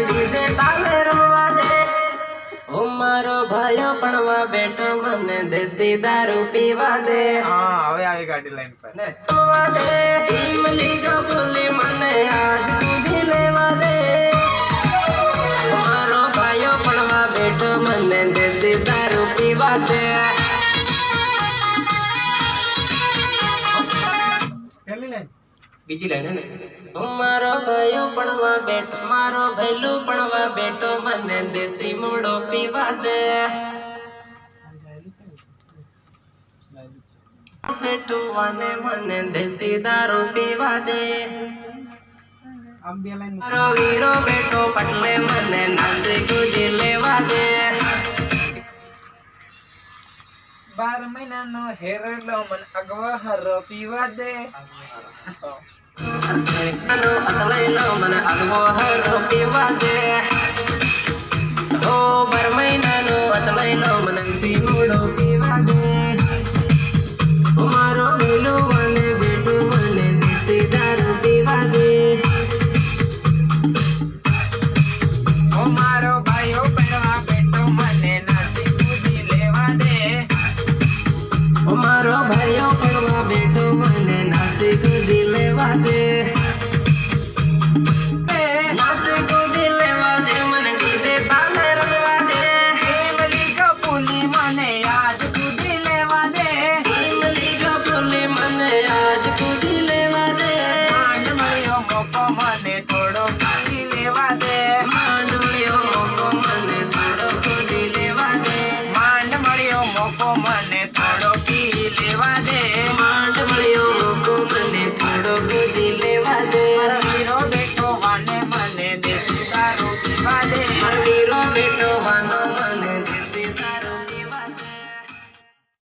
DJ તાલે રમવા દે ઓ મારો ભાઈઓ ભણવા બેઠો મને દેશી દારૂ પીવા દે હા હવે આવી ગાડી લાઈન પર ને પીવા દે ઈમલી ગોલી મને આજ સુધી લેવા દે ઓ મારો ભાઈઓ ભણવા બેઠો મને દેશી દારૂ પીવા દે પહેલી લાઈન બીજી લાઈન હે ને મારો ભાઈઓ ભણવા બેઠો મારો ભૈલું ભણવા બેઠો મને દેશી મોડો પીવા દે બેઠું અને મને દેશી દારૂ પીવા દે આમ બે લાઈન મારો વીરો બેઠો પટલે મને નાસી ગુજી લેવા દે 12 મહિનાનો હેરેલો મને અગવા હરો પીવા દે અતળેલો મને અગવો હરો પીવા દે ઓ 12 મહિનાનો અતળેલો મને